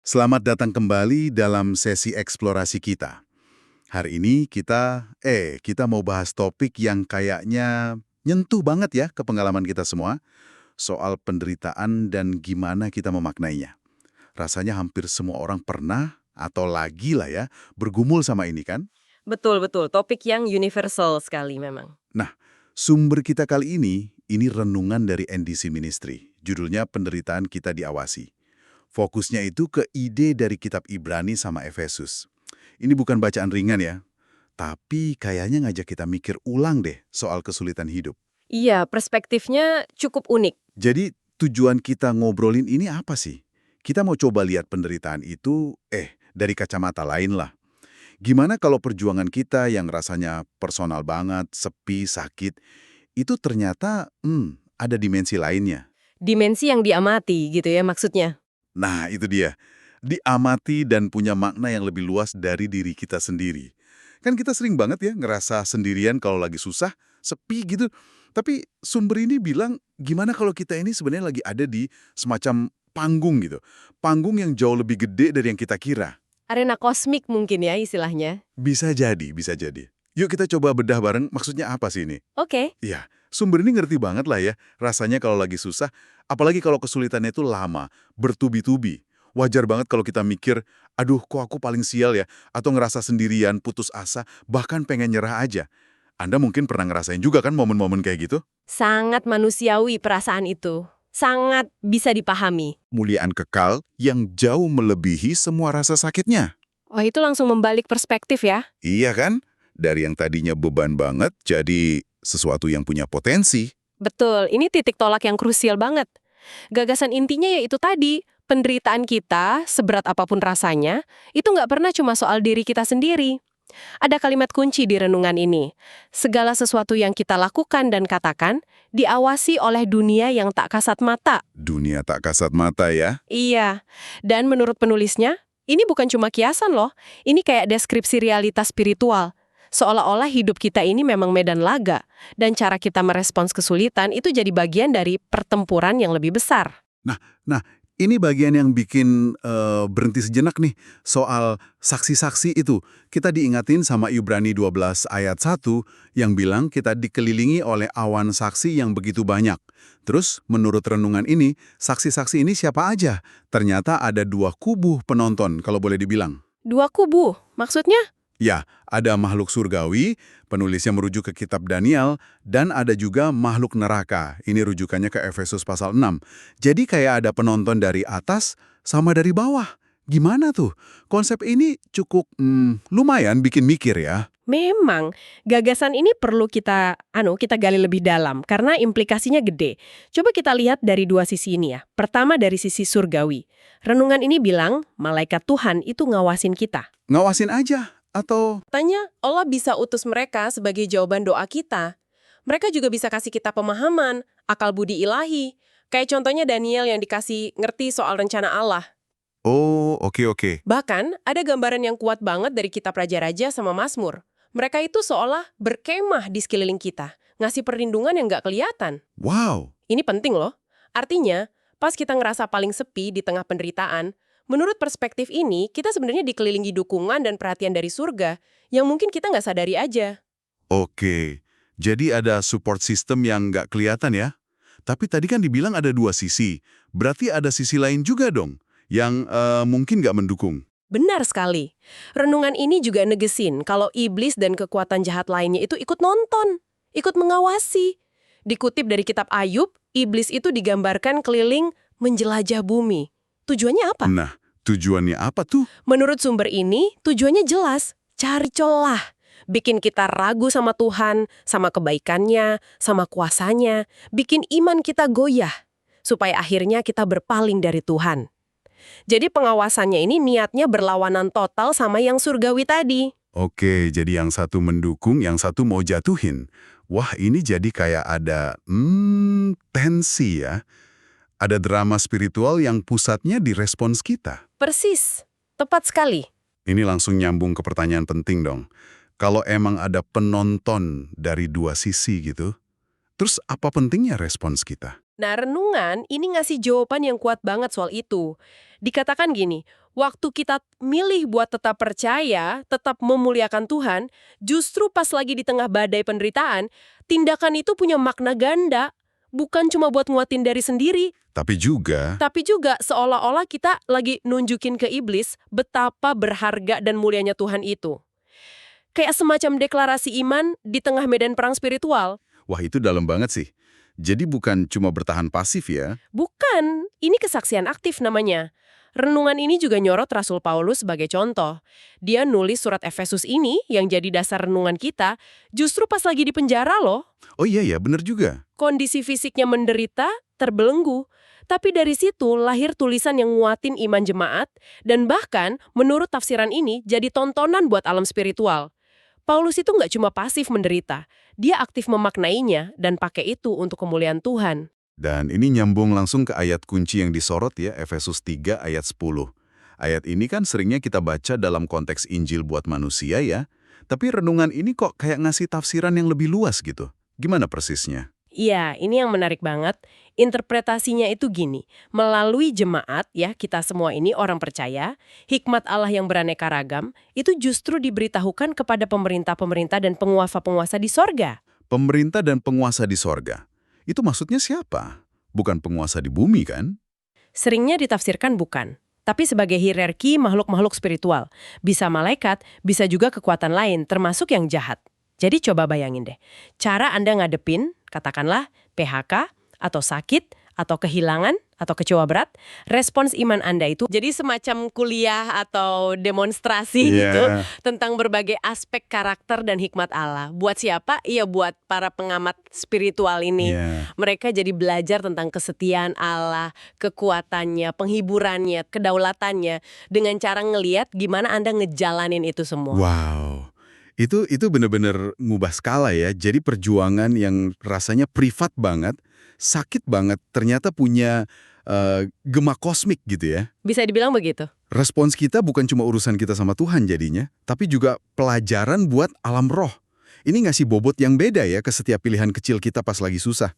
Selamat datang kembali dalam sesi eksplorasi kita. Hari ini kita mau bahas topik yang kayaknya nyentuh banget ya ke pengalaman kita semua, soal penderitaan dan gimana kita memaknainya. Rasanya hampir semua orang pernah atau lagi lah ya bergumul sama ini kan? Betul, betul. Topik yang universal sekali memang. Nah, sumber kita kali ini renungan dari NDC Ministry. Judulnya Penderitaan Kita Diawasi. Fokusnya itu ke ide dari kitab Ibrani sama Efesus. Ini bukan bacaan ringan ya, tapi kayaknya ngajak kita mikir ulang deh soal kesulitan hidup. Iya, perspektifnya cukup unik. Jadi tujuan kita ngobrolin ini apa sih? Kita mau coba lihat penderitaan itu, dari kacamata lain lah. Gimana kalau perjuangan kita yang rasanya personal banget, sepi, sakit, itu ternyata, ada dimensi lainnya. Dimensi yang diamati gitu ya maksudnya. Nah, itu dia. Diamati dan punya makna yang lebih luas dari diri kita sendiri. Kan kita sering banget ya ngerasa sendirian kalau lagi susah, sepi gitu. Tapi sumber ini bilang, gimana kalau kita ini sebenarnya lagi ada di semacam panggung gitu. Panggung yang jauh lebih gede dari yang kita kira. Arena kosmik mungkin ya istilahnya. Bisa jadi, bisa jadi. Yuk kita coba bedah bareng, maksudnya apa sih ini? Oke. Ya, sumber ini ngerti banget lah ya, rasanya kalau lagi susah, apalagi kalau kesulitannya itu lama, bertubi-tubi. Wajar banget kalau kita mikir, aduh kok aku paling sial ya, atau ngerasa sendirian, putus asa, bahkan pengen nyerah aja. Anda mungkin pernah ngerasain juga kan momen-momen kayak gitu? Sangat manusiawi perasaan itu. Sangat bisa dipahami. Muliaan kekal yang jauh melebihi semua rasa sakitnya. Wah, itu langsung membalik perspektif ya. Iya kan? Dari yang tadinya beban banget, jadi sesuatu yang punya potensi. Betul, ini titik tolak yang krusial banget. Gagasan intinya yaitu tadi, penderitaan kita, seberat apapun rasanya, itu nggak pernah cuma soal diri kita sendiri. Ada kalimat kunci di renungan ini. Segala sesuatu yang kita lakukan dan katakan diawasi oleh dunia yang tak kasat mata. Dunia tak kasat mata ya. Iya, dan menurut penulisnya, ini bukan cuma kiasan loh. Ini kayak deskripsi realitas spiritual. Seolah-olah hidup kita ini memang medan laga, dan cara kita merespons kesulitan itu jadi bagian dari pertempuran yang lebih besar. Nah, ini bagian yang bikin berhenti sejenak nih soal saksi-saksi itu. Kita diingatin sama Ibrani 12 ayat 1 yang bilang kita dikelilingi oleh awan saksi yang begitu banyak. Terus menurut renungan ini, saksi-saksi ini siapa aja? Ternyata ada dua kubu penonton kalau boleh dibilang. Dua kubu, maksudnya? Ya, ada makhluk surgawi, penulisnya merujuk ke kitab Daniel, dan ada juga makhluk neraka. Ini rujukannya ke Efesus pasal 6. Jadi kayak ada penonton dari atas sama dari bawah. Gimana tuh? Konsep ini cukup lumayan bikin mikir ya. Memang, gagasan ini perlu kita gali lebih dalam karena implikasinya gede. Coba kita lihat dari dua sisi ini ya. Pertama dari sisi surgawi. Renungan ini bilang, malaikat Tuhan itu ngawasin kita. Ngawasin aja, atau... Tanya, Allah bisa utus mereka sebagai jawaban doa kita. Mereka juga bisa kasih kita pemahaman, akal budi ilahi. Kayak contohnya Daniel yang dikasih ngerti soal rencana Allah. Oh, oke. Bahkan, ada gambaran yang kuat banget dari kitab Raja-Raja sama Mazmur. Mereka itu seolah berkemah di sekeliling kita, ngasih perlindungan yang nggak kelihatan. Wow. Ini penting loh. Artinya, pas kita ngerasa paling sepi di tengah penderitaan, menurut perspektif ini, kita sebenarnya dikelilingi dukungan dan perhatian dari surga yang mungkin kita nggak sadari aja. Oke, jadi ada support system yang nggak kelihatan ya? Tapi tadi kan dibilang ada dua sisi, berarti ada sisi lain juga dong, yang mungkin nggak mendukung. Benar sekali. Renungan ini juga negesin kalau iblis dan kekuatan jahat lainnya itu ikut nonton, ikut mengawasi. Dikutip dari kitab Ayub, iblis itu digambarkan keliling menjelajah bumi. Tujuannya apa? Nah, tujuannya apa tuh? Menurut sumber ini, tujuannya jelas, cari celah. Bikin kita ragu sama Tuhan, sama kebaikannya, sama kuasanya. Bikin iman kita goyah, supaya akhirnya kita berpaling dari Tuhan. Jadi pengawasannya ini niatnya berlawanan total sama yang surgawi tadi. Oke, jadi yang satu mendukung, yang satu mau jatuhin. Wah, ini jadi kayak ada, tensi ya. Ada drama spiritual yang pusatnya di respons kita. Persis, tepat sekali. Ini langsung nyambung ke pertanyaan penting dong. Kalau emang ada penonton dari dua sisi gitu, terus apa pentingnya respons kita? Nah, renungan ini ngasih jawaban yang kuat banget soal itu. Dikatakan gini, waktu kita milih buat tetap percaya, tetap memuliakan Tuhan, justru pas lagi di tengah badai penderitaan, tindakan itu punya makna ganda. Bukan cuma buat nguatin dari sendiri, Tapi juga, tapi juga seolah-olah kita lagi nunjukin ke iblis betapa berharga dan mulianya Tuhan itu. Kayak semacam deklarasi iman di tengah medan perang spiritual. wah itu dalam banget sih. Jadi bukan cuma bertahan pasif ya. Bukan, ini kesaksian aktif namanya. Renungan ini juga nyorot Rasul Paulus sebagai contoh. Dia nulis surat Efesus ini yang jadi dasar renungan kita justru pas lagi di penjara loh. Oh iya ya, bener juga. Kondisi fisiknya menderita, terbelenggu. Tapi dari situ lahir tulisan yang nguatin iman jemaat dan bahkan menurut tafsiran ini jadi tontonan buat alam spiritual. Paulus itu nggak cuma pasif menderita, dia aktif memaknainya dan pakai itu untuk kemuliaan Tuhan. Dan ini nyambung langsung ke ayat kunci yang disorot ya, Efesus 3 ayat 10. Ayat ini kan seringnya kita baca dalam konteks Injil buat manusia ya, tapi renungan ini kok kayak ngasih tafsiran yang lebih luas gitu. Gimana persisnya? Iya, ini yang menarik banget. Interpretasinya itu gini, melalui jemaat ya, kita semua ini orang percaya, hikmat Allah yang beraneka ragam, itu justru diberitahukan kepada pemerintah-pemerintah dan penguasa-penguasa di sorga. Pemerintah dan penguasa di sorga. Itu maksudnya siapa? Bukan penguasa di bumi kan? Seringnya ditafsirkan bukan, tapi sebagai hierarki makhluk-makhluk spiritual. Bisa malaikat, bisa juga kekuatan lain, termasuk yang jahat. Jadi coba bayangin deh, cara Anda ngadepin, katakanlah PHK, atau sakit, atau kehilangan, atau kecewa berat, respons iman Anda itu jadi semacam kuliah atau demonstrasi gitu tentang berbagai aspek karakter dan hikmat Allah. Buat siapa? Iya buat para pengamat spiritual ini. Iya. Mereka jadi belajar tentang kesetiaan Allah, kekuatannya, penghiburannya, kedaulatannya, dengan cara ngeliat gimana Anda ngejalanin itu semua. Wow. Itu bener-bener ngubah skala ya. Jadi perjuangan yang rasanya privat banget, sakit banget, ternyata punya gema kosmik gitu ya. Bisa dibilang begitu. Respons kita bukan cuma urusan kita sama Tuhan jadinya, tapi juga pelajaran buat alam roh. Ini ngasih bobot yang beda ya ke setiap pilihan kecil kita pas lagi susah.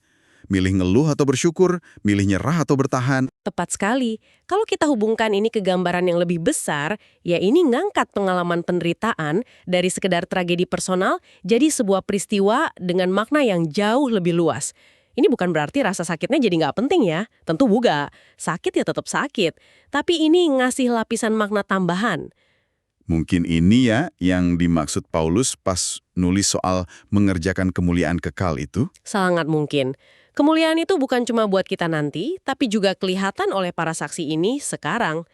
Milih ngeluh atau bersyukur, milih nyerah atau bertahan. Tepat sekali. Kalau kita hubungkan ini ke gambaran yang lebih besar, ya ini ngangkat pengalaman penderitaan dari sekedar tragedi personal jadi sebuah peristiwa dengan makna yang jauh lebih luas. Ini bukan berarti rasa sakitnya jadi nggak penting ya. Tentu bukan. Sakit ya tetap sakit. Tapi ini ngasih lapisan makna tambahan. Mungkin ini ya yang dimaksud Paulus pas nulis soal mengerjakan kemuliaan kekal itu. Sangat mungkin. Kemuliaan itu bukan cuma buat kita nanti, tapi juga kelihatan oleh para saksi ini sekarang.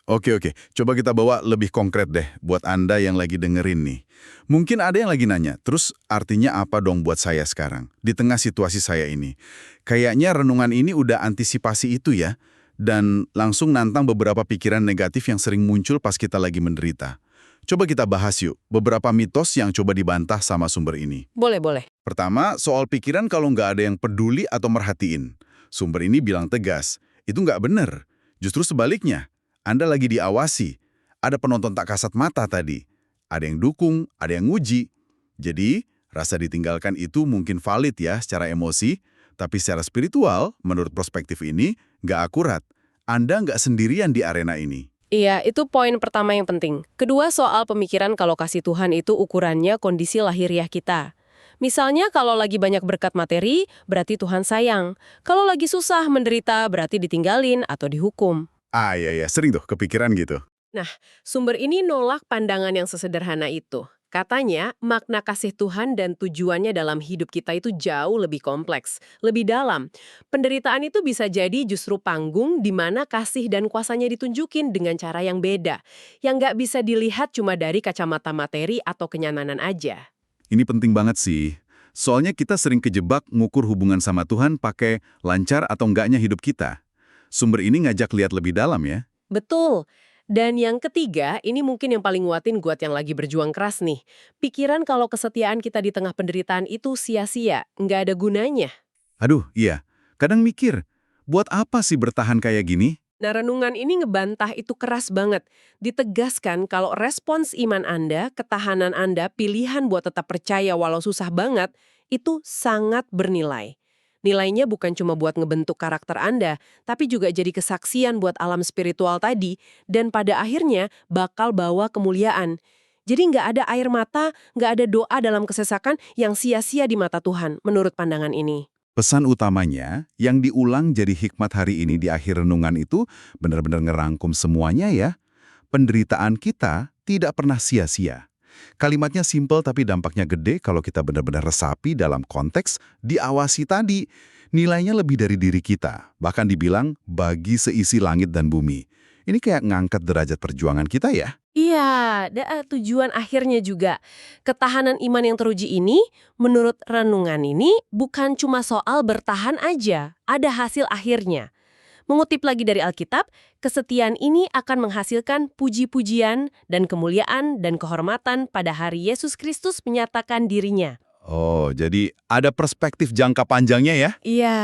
Oke, coba kita bawa lebih konkret deh buat Anda yang lagi dengerin nih. Mungkin ada yang lagi nanya, terus artinya apa dong buat saya sekarang, di tengah situasi saya ini? Kayaknya renungan ini udah antisipasi itu ya, dan langsung nantang beberapa pikiran negatif yang sering muncul pas kita lagi menderita. Coba kita bahas yuk, beberapa mitos yang coba dibantah sama sumber ini. Boleh. Pertama, soal pikiran kalau nggak ada yang peduli atau merhatiin. Sumber ini bilang tegas, itu nggak benar. Justru sebaliknya, Anda lagi diawasi. Ada penonton tak kasat mata tadi. Ada yang dukung, ada yang nguji. Jadi, rasa ditinggalkan itu mungkin valid ya secara emosi, tapi secara spiritual, menurut perspektif ini, nggak akurat. Anda nggak sendirian di arena ini. Iya, itu poin pertama yang penting. Kedua, soal pemikiran kalau kasih Tuhan itu ukurannya kondisi lahiriah kita. Misalnya kalau lagi banyak berkat materi, berarti Tuhan sayang. Kalau lagi susah, menderita, berarti ditinggalin atau dihukum. Iya, sering tuh kepikiran gitu. Sumber ini nolak pandangan yang sesederhana itu. Katanya, makna kasih Tuhan dan tujuannya dalam hidup kita itu jauh lebih kompleks, lebih dalam. Penderitaan itu bisa jadi justru panggung di mana kasih dan kuasanya ditunjukin dengan cara yang beda, yang nggak bisa dilihat cuma dari kacamata materi atau kenyamanan aja. Ini penting banget sih. Soalnya kita sering kejebak ngukur hubungan sama Tuhan pakai lancar atau enggaknya hidup kita. Sumber ini ngajak lihat lebih dalam ya. Betul. Dan yang ketiga, ini mungkin yang paling nguatin buat yang lagi berjuang keras nih. Pikiran kalau kesetiaan kita di tengah penderitaan itu sia-sia, nggak ada gunanya. Aduh, iya. Kadang mikir, buat apa sih bertahan kayak gini? Nah, renungan ini ngebantah itu keras banget. Ditegaskan kalau respons iman Anda, ketahanan Anda, pilihan buat tetap percaya walau susah banget, itu sangat bernilai. Nilainya bukan cuma buat ngebentuk karakter Anda, tapi juga jadi kesaksian buat alam spiritual tadi, dan pada akhirnya bakal bawa kemuliaan. Jadi nggak ada air mata, nggak ada doa dalam kesesakan yang sia-sia di mata Tuhan, menurut pandangan ini. Pesan utamanya yang diulang jadi hikmat hari ini di akhir renungan itu benar-benar ngerangkum semuanya ya. Penderitaan kita tidak pernah sia-sia. Kalimatnya simpel tapi dampaknya gede kalau kita benar-benar resapi dalam konteks diawasi tadi. Nilainya lebih dari diri kita, bahkan dibilang bagi seisi langit dan bumi. Ini kayak ngangkat derajat perjuangan kita ya. Iya, tujuan akhirnya juga. Ketahanan iman yang teruji ini, menurut renungan ini, bukan cuma soal bertahan aja, ada hasil akhirnya. Mengutip lagi dari Alkitab, kesetiaan ini akan menghasilkan puji-pujian dan kemuliaan dan kehormatan pada hari Yesus Kristus menyatakan dirinya. Oh, jadi ada perspektif jangka panjangnya ya? Iya,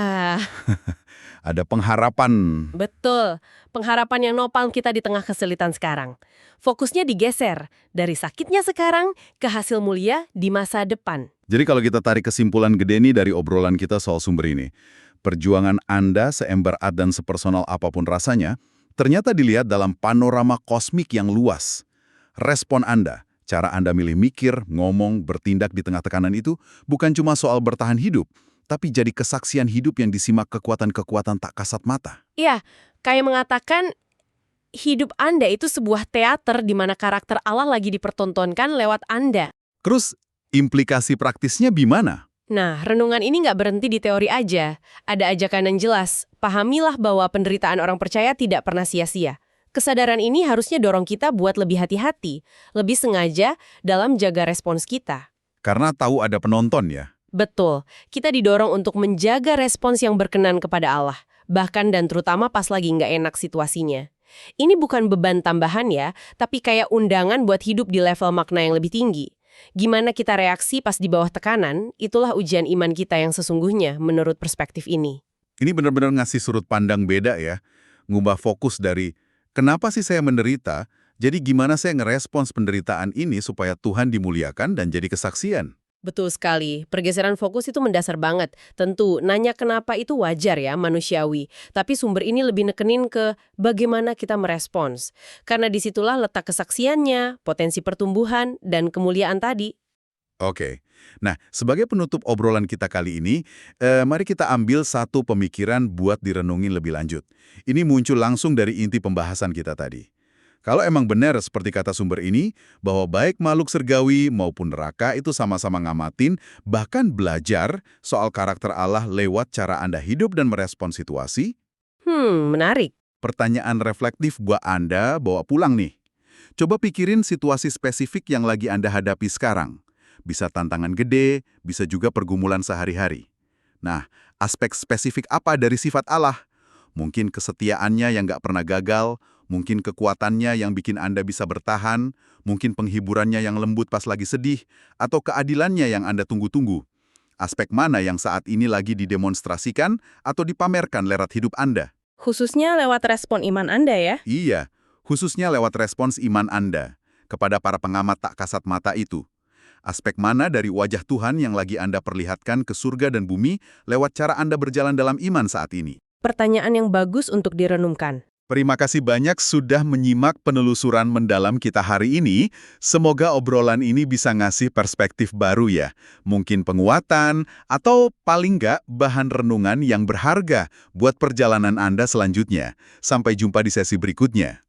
Ada pengharapan. betul. Pengharapan yang nopang kita di tengah kesulitan sekarang. Fokusnya digeser dari sakitnya sekarang ke hasil mulia di masa depan. Jadi kalau kita tarik kesimpulan gede nih dari obrolan kita soal sumber ini, perjuangan Anda seemberat dan sepersonal apapun rasanya, ternyata dilihat dalam panorama kosmik yang luas. Respon Anda, cara Anda milih mikir, ngomong, bertindak di tengah tekanan itu, bukan cuma soal bertahan hidup, tapi jadi kesaksian hidup yang disimak kekuatan-kekuatan tak kasat mata. Iya, kayak mengatakan hidup Anda itu sebuah teater di mana karakter Allah lagi dipertontonkan lewat Anda. Terus, implikasi praktisnya gimana? Nah, renungan ini nggak berhenti di teori aja. Ada ajakan yang jelas. Pahamilah bahwa penderitaan orang percaya tidak pernah sia-sia. Kesadaran ini harusnya dorong kita buat lebih hati-hati, lebih sengaja dalam jaga respons kita. Karena tahu ada penonton ya. Betul, kita didorong untuk menjaga respons yang berkenan kepada Allah, bahkan dan terutama pas lagi nggak enak situasinya. Ini bukan beban tambahan ya, tapi kayak undangan buat hidup di level makna yang lebih tinggi. Gimana kita reaksi pas di bawah tekanan, itulah ujian iman kita yang sesungguhnya menurut perspektif ini. Ini benar-benar ngasih sudut pandang beda ya. Ngubah fokus dari, kenapa sih saya menderita? Jadi gimana saya ngerespons penderitaan ini supaya Tuhan dimuliakan dan jadi kesaksian? Betul sekali, pergeseran fokus itu mendasar banget. Tentu, nanya kenapa itu wajar ya, manusiawi. Tapi sumber ini lebih nekenin ke bagaimana kita merespons. Karena disitulah letak kesaksiannya, potensi pertumbuhan, dan kemuliaan tadi. Oke. Nah, sebagai penutup obrolan kita kali ini, mari kita ambil satu pemikiran buat direnungin lebih lanjut. Ini muncul langsung dari inti pembahasan kita tadi. Kalau emang benar seperti kata sumber ini, bahwa baik makhluk surgawi maupun neraka itu sama-sama ngamatin, bahkan belajar soal karakter Allah lewat cara Anda hidup dan merespon situasi, Menarik. pertanyaan reflektif buat Anda bawa pulang nih. Coba pikirin situasi spesifik yang lagi Anda hadapi sekarang. Bisa tantangan gede, bisa juga pergumulan sehari-hari. Nah, aspek spesifik apa dari sifat Allah? Mungkin kesetiaannya yang nggak pernah gagal, mungkin kekuatannya yang bikin Anda bisa bertahan, mungkin penghiburannya yang lembut pas lagi sedih, atau keadilannya yang Anda tunggu-tunggu. Aspek mana yang saat ini lagi didemonstrasikan atau dipamerkan lewat hidup Anda? Khususnya lewat respon iman Anda ya. Iya, khususnya lewat respons iman Anda kepada para pengamat tak kasat mata itu. Aspek mana dari wajah Tuhan yang lagi Anda perlihatkan ke surga dan bumi lewat cara Anda berjalan dalam iman saat ini? Pertanyaan yang bagus untuk direnungkan. Terima kasih banyak sudah menyimak penelusuran mendalam kita hari ini. Semoga obrolan ini bisa ngasih perspektif baru ya. Mungkin penguatan atau paling nggak bahan renungan yang berharga buat perjalanan Anda selanjutnya. Sampai jumpa di sesi berikutnya.